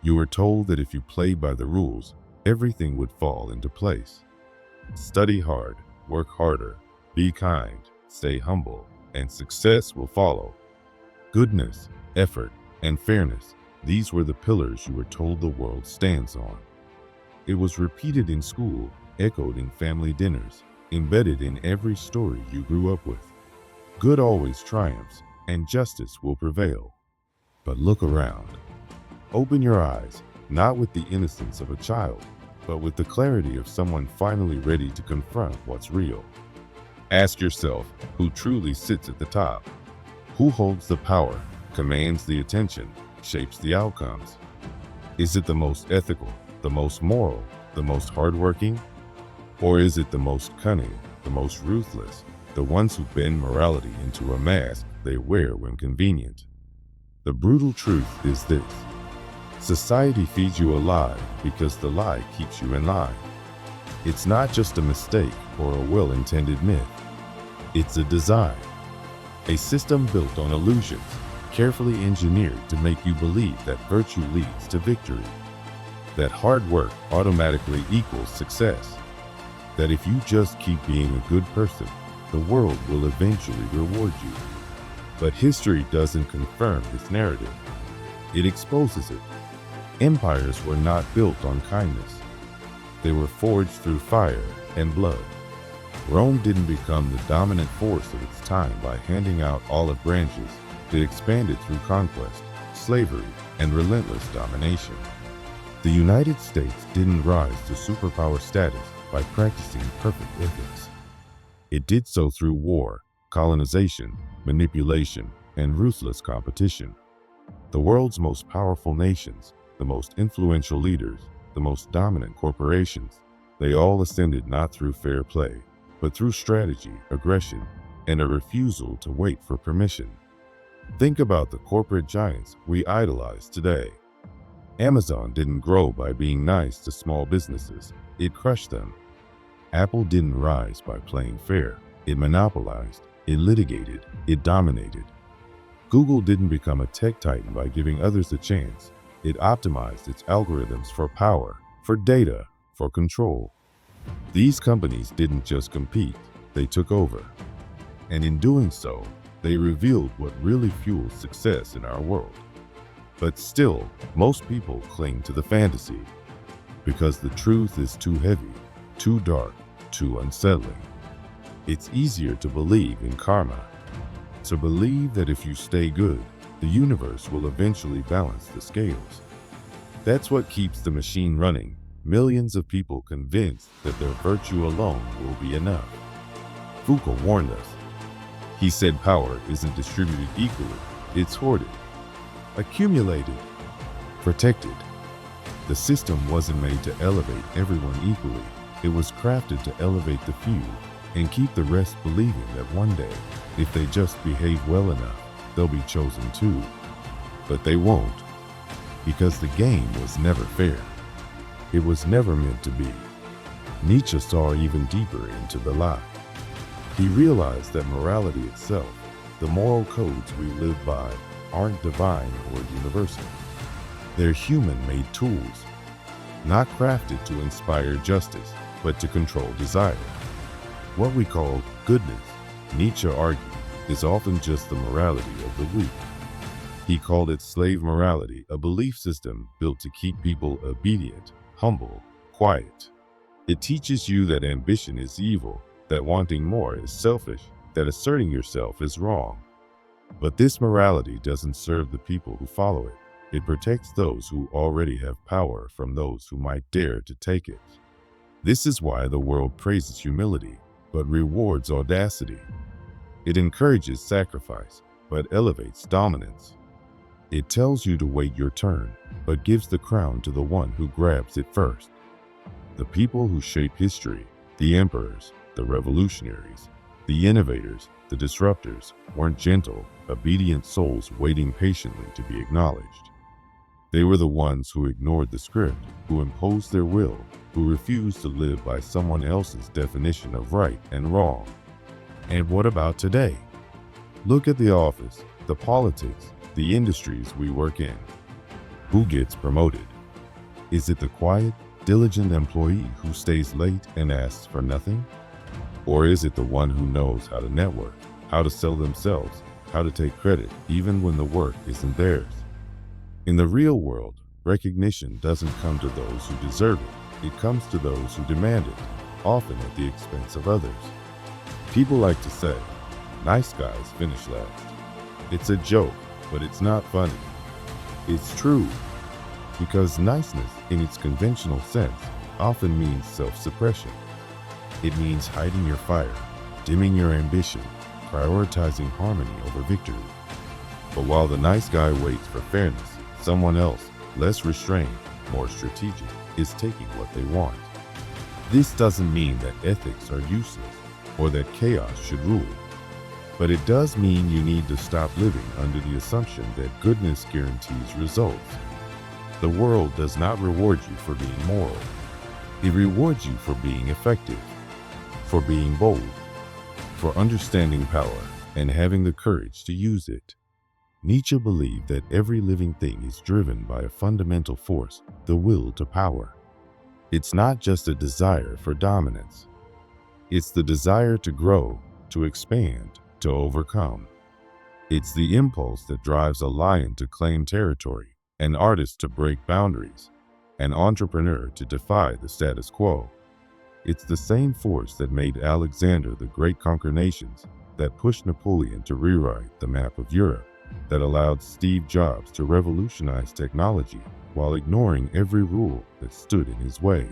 You were told that if you played by the rules, everything would fall into place. Study hard, work harder, be kind, stay humble, and success will follow. Goodness, effort, and fairness, these were the pillars you were told the world stands on. It was repeated in school, echoed in family dinners, embedded in every story you grew up with. Good always triumphs, and justice will prevail. But look around. Open your eyes, not with the innocence of a child, but with the clarity of someone finally ready to confront what's real. Ask yourself who truly sits at the top. Who holds the power, commands the attention, shapes the outcomes? Is it the most ethical, the most moral, the most hardworking? Or is it the most cunning, the most ruthless, the ones who bend morality into a mask they wear when convenient? The brutal truth is this: society feeds you a lie because the lie keeps you in line. It's not just a mistake or a well-intended myth. It's a design. A system built on illusions, carefully engineered to make you believe that virtue leads to victory, that hard work automatically equals success, that if you just keep being a good person, the world will eventually reward you. But history doesn't confirm this narrative. It exposes it. Empires were not built on kindness. They were forged through fire and blood. Rome didn't become the dominant force of its time by handing out olive branches. It expanded through conquest, slavery, and relentless domination. The United States didn't rise to superpower status by practicing perfect ethics. It did so through war, colonization, manipulation, and ruthless competition. The world's most powerful nations, the most influential leaders, the most dominant corporations, they all ascended not through fair play, but through strategy, aggression, and a refusal to wait for permission. Think about the corporate giants we idolize today. Amazon didn't grow by being nice to small businesses, it crushed them. Apple didn't rise by playing fair, it monopolized, it litigated, it dominated. Google didn't become a tech titan by giving others a chance, it optimized its algorithms for power, for data, for control. These companies didn't just compete, they took over. And in doing so, they revealed what really fuels success in our world. But still, most people cling to the fantasy because the truth is too heavy, too dark, too unsettling. It's easier to believe in karma, to believe that if you stay good, the universe will eventually balance the scales. That's what keeps the machine running, millions of people convinced that their virtue alone will be enough. Foucault warned us. He said power isn't distributed equally, it's hoarded, accumulated, protected. The system wasn't made to elevate everyone equally. It was crafted to elevate the few and keep the rest believing that one day, if they just behave well enough, they'll be chosen too. But they won't, because the game was never fair. It was never meant to be. Nietzsche saw even deeper into the lie. He realized that morality itself, the moral codes we live by, aren't divine or universal. They're human-made tools, not crafted to inspire justice, but to control desire. What we call goodness, Nietzsche argued, is often just the morality of the weak. He called it slave morality, a belief system built to keep people obedient, humble, quiet. It teaches you that ambition is evil, that wanting more is selfish, that asserting yourself is wrong. But this morality doesn't serve the people who follow it. It protects those who already have power from those who might dare to take it. This is why the world praises humility, but rewards audacity. It encourages sacrifice, but elevates dominance. It tells you to wait your turn, but gives the crown to the one who grabs it first. The people who shape history, the emperors, the revolutionaries, the innovators, the disruptors, weren't gentle, obedient souls waiting patiently to be acknowledged. They were the ones who ignored the script, who imposed their will, who refused to live by someone else's definition of right and wrong. And what about today? Look at the office, the politics, the industries we work in. Who gets promoted? Is it the quiet, diligent employee who stays late and asks for nothing? Or is it the one who knows how to network, how to sell themselves, how to take credit even when the work isn't theirs? In the real world, recognition doesn't come to those who deserve it. It comes to those who demand it, often at the expense of others. People like to say, nice guys finish last. It's a joke, but it's not funny. It's true, because niceness in its conventional sense often means self-suppression. It means hiding your fire, dimming your ambition, prioritizing harmony over victory. But while the nice guy waits for fairness, someone else, less restrained, more strategic, is taking what they want. This doesn't mean that ethics are useless or that chaos should rule. But it does mean you need to stop living under the assumption that goodness guarantees results. The world does not reward you for being moral. It rewards you for being effective, for being bold, for understanding power and having the courage to use it. Nietzsche believed that every living thing is driven by a fundamental force, the will to power. It's not just a desire for dominance. It's the desire to grow, to expand, to overcome. It's the impulse that drives a lion to claim territory, an artist to break boundaries, an entrepreneur to defy the status quo. It's the same force that made Alexander the Great conquer nations, that pushed Napoleon to rewrite the map of Europe, that allowed Steve Jobs to revolutionize technology while ignoring every rule that stood in his way.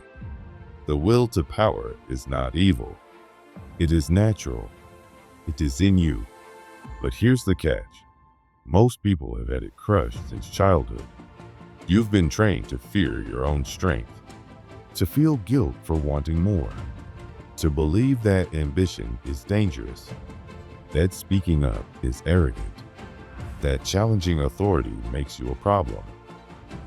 The will to power is not evil. It is natural. It is in you. But here's the catch. Most people have had it crushed since childhood. You've been trained to fear your own strength, to feel guilt for wanting more, to believe that ambition is dangerous, that speaking up is arrogant, that challenging authority makes you a problem.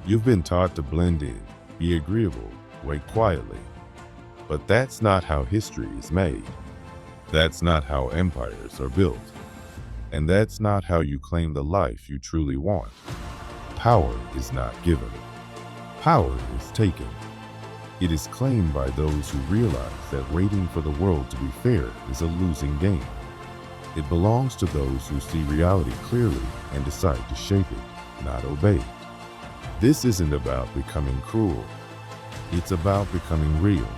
You've been taught to blend in, be agreeable, wait quietly. But that's not how history is made. That's not how empires are built. And that's not how you claim the life you truly want. Power is not given. Power is taken. It is claimed by those who realize that waiting for the world to be fair is a losing game. It belongs to those who see reality clearly and decide to shape it, not obey it. This isn't about becoming cruel. It's about becoming real.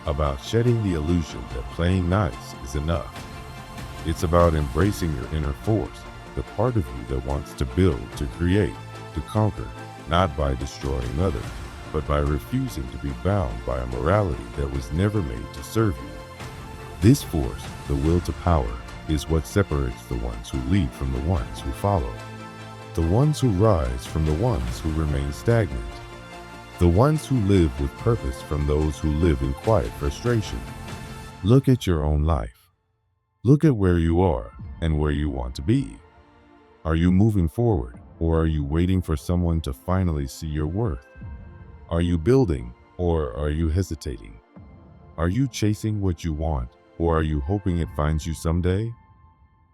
About shedding the illusion that playing nice is enough. It's about embracing your inner force, the part of you that wants to build, to create, to conquer, not by destroying others, but by refusing to be bound by a morality that was never made to serve you. This force, the will to power, is what separates the ones who lead from the ones who follow. The ones who rise from the ones who remain stagnant. The ones who live with purpose from those who live in quiet frustration. Look at your own life. Look at where you are and where you want to be. Are you moving forward, or are you waiting for someone to finally see your worth? Are you building, or are you hesitating? Are you chasing what you want, or are you hoping it finds you someday?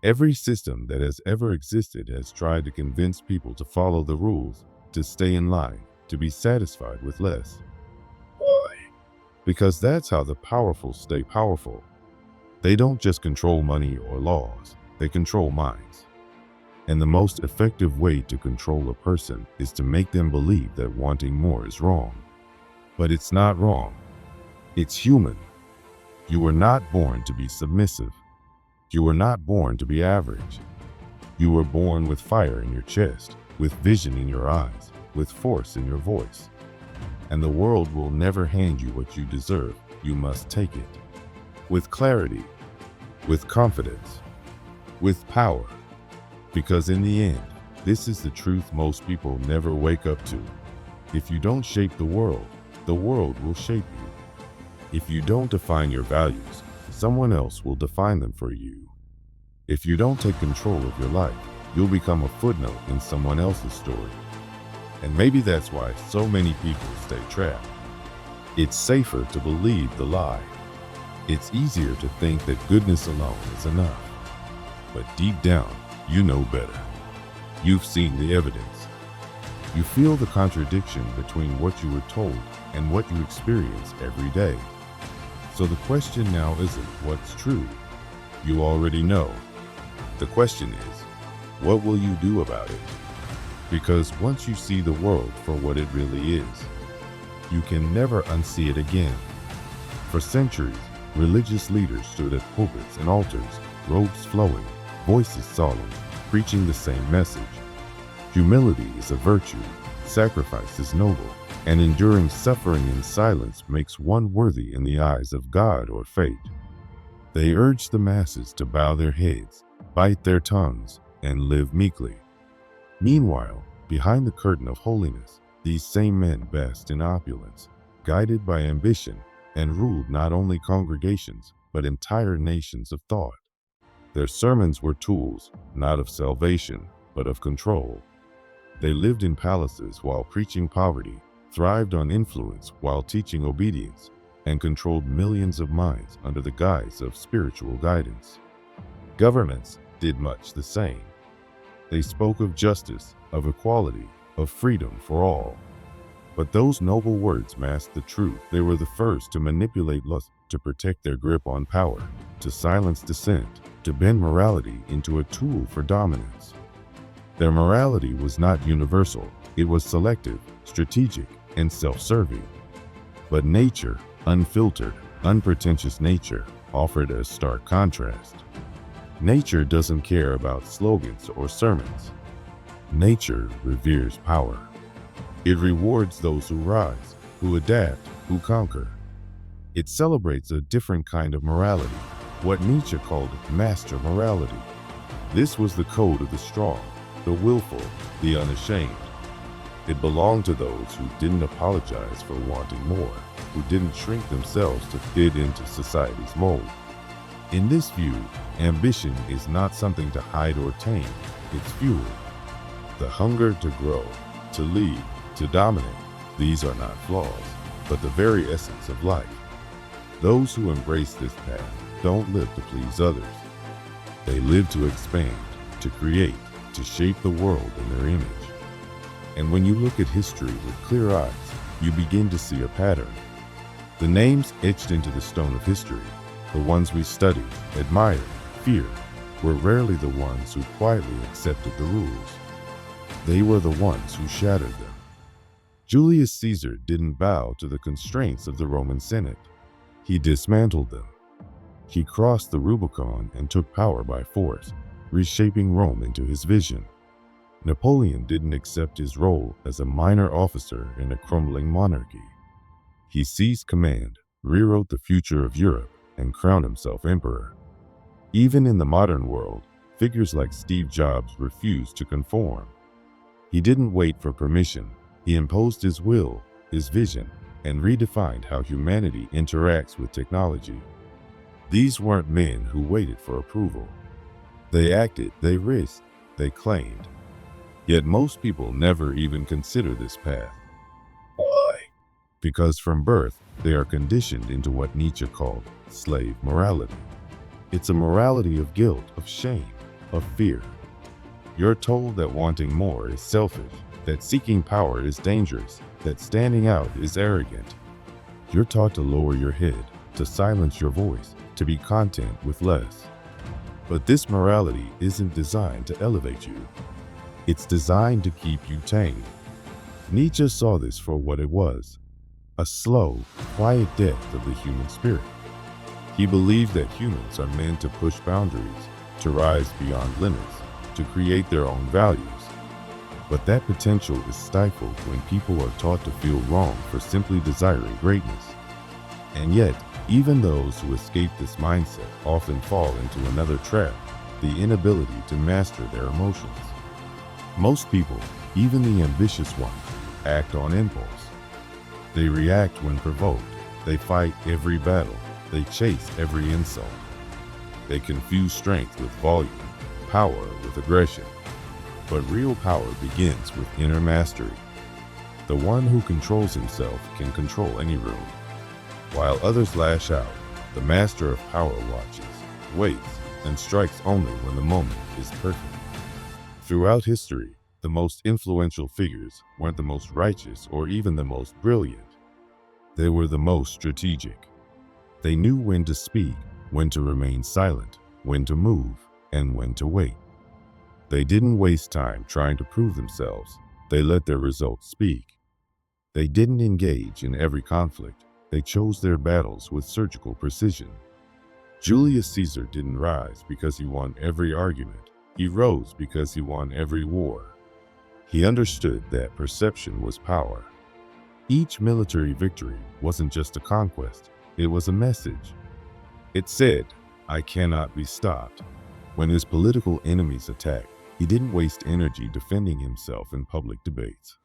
Every system that has ever existed has tried to convince people to follow the rules, to stay in line, to be satisfied with less. Why? Because that's how the powerful stay powerful. They don't just control money or laws, they control minds. And the most effective way to control a person is to make them believe that wanting more is wrong. But it's not wrong. It's human. You were not born to be submissive. You were not born to be average. You were born with fire in your chest, with vision in your eyes, with force in your voice. And the world will never hand you what you deserve. You must take it. With clarity, with confidence, with power. Because in the end, this is the truth most people never wake up to. If you don't shape the world will shape you. If you don't define your values, someone else will define them for you. If you don't take control of your life, you'll become a footnote in someone else's story. And maybe that's why so many people stay trapped. It's safer to believe the lie. It's easier to think that goodness alone is enough. But deep down, you know better. You've seen the evidence. You feel the contradiction between what you were told and what you experience every day. So the question now isn't what's true. You already know. The question is, what will you do about it? Because once you see the world for what it really is, you can never unsee it again. For centuries, religious leaders stood at pulpits and altars, robes flowing, voices solemn, preaching the same message. Humility is a virtue, sacrifice is noble, and enduring suffering in silence makes one worthy in the eyes of God or fate. They urge the masses to bow their heads, bite their tongues, and live meekly. Meanwhile, behind the curtain of holiness, these same men basked in opulence, guided by ambition, and ruled not only congregations, but entire nations of thought. Their sermons were tools, not of salvation, but of control. They lived in palaces while preaching poverty, thrived on influence while teaching obedience, and controlled millions of minds under the guise of spiritual guidance. Governments did much the same. They spoke of justice, of equality, of freedom for all. But those noble words masked the truth. They were the first to manipulate lust, to protect their grip on power, to silence dissent, to bend morality into a tool for dominance. Their morality was not universal. It was selective, strategic, and self-serving. But nature, unfiltered, unpretentious nature, offered a stark contrast. Nature doesn't care about slogans or sermons. Nature reveres power. It rewards those who rise, who adapt, who conquer. It celebrates a different kind of morality, what Nietzsche called master morality. This was the code of the strong, the willful, the unashamed. It belonged to those who didn't apologize for wanting more, who didn't shrink themselves to fit into society's mold. In this view, ambition is not something to hide or tame, it's fuel. The hunger to grow, to lead, to dominate, these are not flaws, but the very essence of life. Those who embrace this path don't live to please others. They live to expand, to create, to shape the world in their image. And when you look at history with clear eyes, you begin to see a pattern. The names etched into the stone of history, the ones we study, admire, fear, were rarely the ones who quietly accepted the rules. They were the ones who shattered them. Julius Caesar didn't bow to the constraints of the Roman Senate. He dismantled them. He crossed the Rubicon and took power by force, reshaping Rome into his vision. Napoleon didn't accept his role as a minor officer in a crumbling monarchy. He seized command, rewrote the future of Europe, and crowned himself emperor. Even in the modern world, figures like Steve Jobs refused to conform. He didn't wait for permission. He imposed his will, his vision, and redefined how humanity interacts with technology. These weren't men who waited for approval. They acted, they risked, they claimed. Yet most people never even consider this path. Why? Because from birth, they are conditioned into what Nietzsche called slave morality. It's a morality of guilt, of shame, of fear. You're told that wanting more is selfish, that seeking power is dangerous, that standing out is arrogant. You're taught to lower your head, to silence your voice, to be content with less. But this morality isn't designed to elevate you. It's designed to keep you tame. Nietzsche saw this for what it was, a slow, quiet death of the human spirit. He believed that humans are meant to push boundaries, to rise beyond limits, to create their own values. But that potential is stifled when people are taught to feel wrong for simply desiring greatness. And yet, even those who escape this mindset often fall into another trap, the inability to master their emotions. Most people, even the ambitious ones, act on impulse. They react when provoked. They fight every battle. They chase every insult. They confuse strength with volume, power with aggression. But real power begins with inner mastery. The one who controls himself can control any room. While others lash out, the master of power watches, waits, and strikes only when the moment is perfect. Throughout history, The most influential figures weren't the most righteous or even the most brilliant. They were the most strategic. They knew when to speak, when to remain silent, when to move, and when to wait. They didn't waste time trying to prove themselves. They let their results speak. They didn't engage in every conflict. They chose their battles with surgical precision. Julius Caesar didn't rise because he won every argument. He rose because he won every war. He understood that perception was power. Each military victory wasn't just a conquest, it was a message. It said, "I cannot be stopped." When his political enemies attacked, he didn't waste energy defending himself in public debates.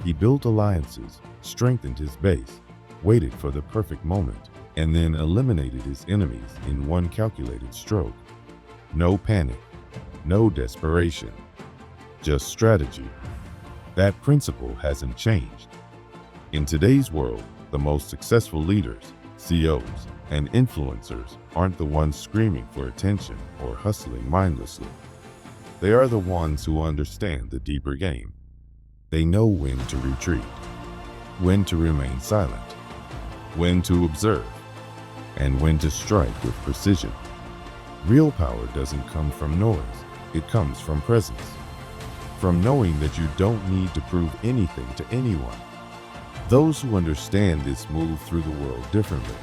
He built alliances, strengthened his base, waited for the perfect moment, and then eliminated his enemies in one calculated stroke. No panic, no desperation, just strategy. That principle hasn't changed. In today's world, the most successful leaders, CEOs, and influencers aren't the ones screaming for attention or hustling mindlessly. They are the ones who understand the deeper game. They know when to retreat, when to remain silent, when to observe, and when to strike with precision. Real power doesn't come from noise, it comes from presence. From knowing that you don't need to prove anything to anyone. Those who understand this move through the world differently.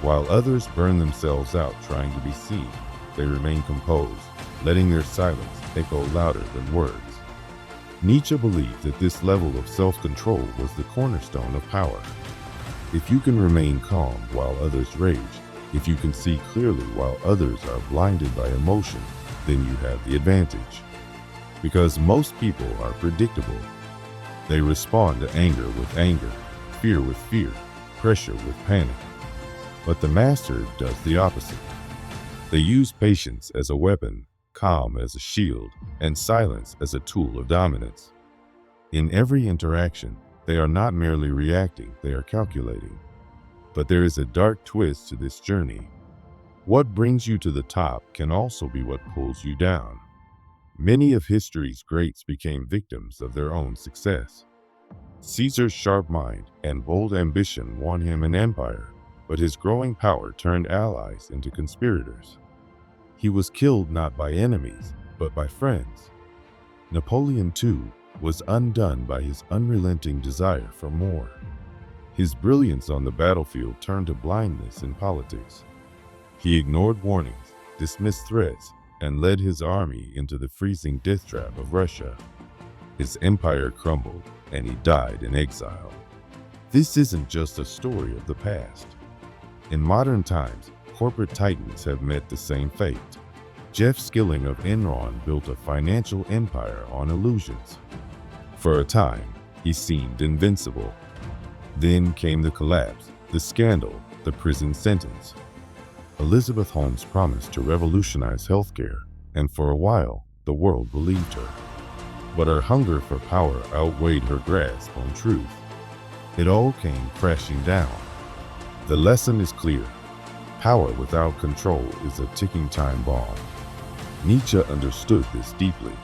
While others burn themselves out trying to be seen, they remain composed, letting their silence echo louder than words. Nietzsche believed that this level of self-control was the cornerstone of power. If you can remain calm while others rage, if you can see clearly while others are blinded by emotion, then you have the advantage. Because most people are predictable. They respond to anger with anger, fear with fear, pressure with panic. But the master does the opposite. They use patience as a weapon, calm as a shield, and silence as a tool of dominance. In every interaction, they are not merely reacting, they are calculating. But there is a dark twist to this journey. What brings you to the top can also be what pulls you down. Many of history's greats became victims of their own success. Caesar's sharp mind and bold ambition won him an empire, but his growing power turned allies into conspirators. He was killed not by enemies, but by friends. Napoleon, too, was undone by his unrelenting desire for more. His brilliance on the battlefield turned to blindness in politics. He ignored warnings, dismissed threats, and led his army into the freezing death trap of Russia. His empire crumbled, and he died in exile. This isn't just a story of the past. In modern times, corporate titans have met the same fate. Jeff Skilling of Enron built a financial empire on illusions. For a time, he seemed invincible. Then came the collapse, the scandal, the prison sentence. Elizabeth Holmes promised to revolutionize healthcare, and for a while, the world believed her. But her hunger for power outweighed her grasp on truth. It all came crashing down. The lesson is clear. Power without control is a ticking time bomb. Nietzsche understood this deeply.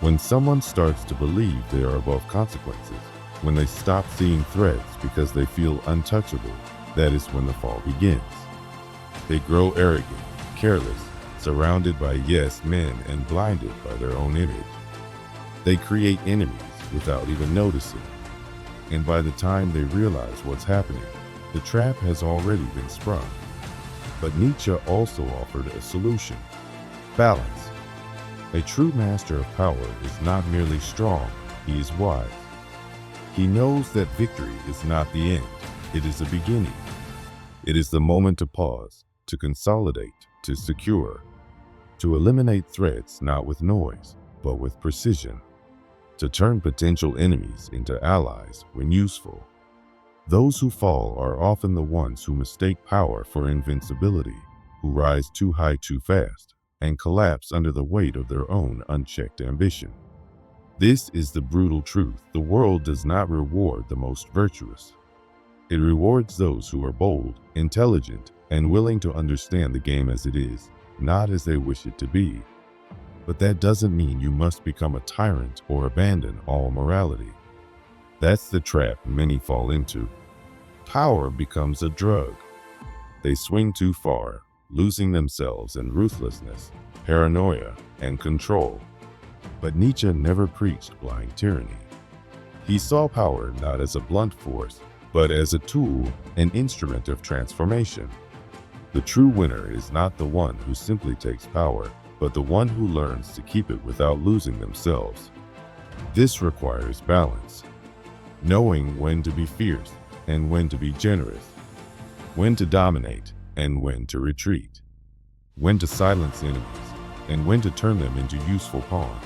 When someone starts to believe they are above consequences, when they stop seeing threats because they feel untouchable, that is when the fall begins. They grow arrogant, careless, surrounded by yes men and blinded by their own image. They create enemies without even noticing. And by the time they realize what's happening, the trap has already been sprung. But Nietzsche also offered a solution: balance. A true master of power is not merely strong, he is wise. He knows that victory is not the end, it is a beginning. It is the moment to pause, to consolidate, to secure, to eliminate threats not with noise, but with precision, to turn potential enemies into allies when useful. Those who fall are often the ones who mistake power for invincibility, who rise too high too fast, and collapse under the weight of their own unchecked ambition. This is the brutal truth. The world does not reward the most virtuous. It rewards those who are bold, intelligent, and willing to understand the game as it is, not as they wish it to be. But that doesn't mean you must become a tyrant or abandon all morality. That's the trap many fall into. Power becomes a drug. They swing too far, losing themselves in ruthlessness, paranoia, and control. But Nietzsche never preached blind tyranny. He saw power not as a blunt force, but as a tool, an instrument of transformation. The true winner is not the one who simply takes power, but the one who learns to keep it without losing themselves. This requires balance, knowing when to be fierce and when to be generous, when to dominate and when to retreat, when to silence enemies and when to turn them into useful pawns.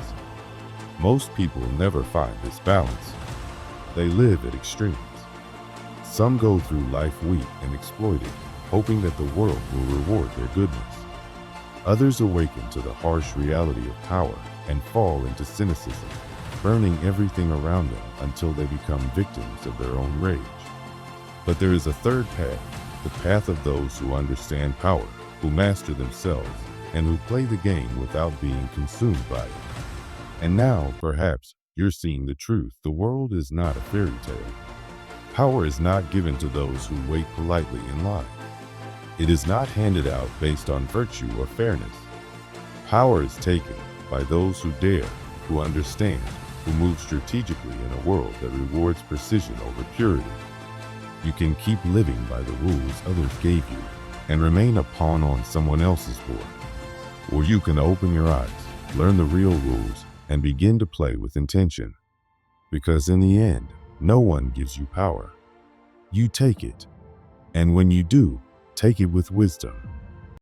Most people never find this balance. They live at extremes. Some go through life weak and exploited, hoping that the world will reward their goodness. Others awaken to the harsh reality of power and fall into cynicism, burning everything around them until they become victims of their own rage. But there is a third path, the path of those who understand power, who master themselves, and who play the game without being consumed by it. And now, perhaps, you're seeing the truth. The world is not a fairy tale. Power is not given to those who wait politely in line. It is not handed out based on virtue or fairness. Power is taken by those who dare, who understand, who move strategically in a world that rewards precision over purity. You can keep living by the rules others gave you and remain a pawn on someone else's board. Or you can open your eyes, learn the real rules, and begin to play with intention. Because in the end, no one gives you power. You take it. And when you do, take it with wisdom.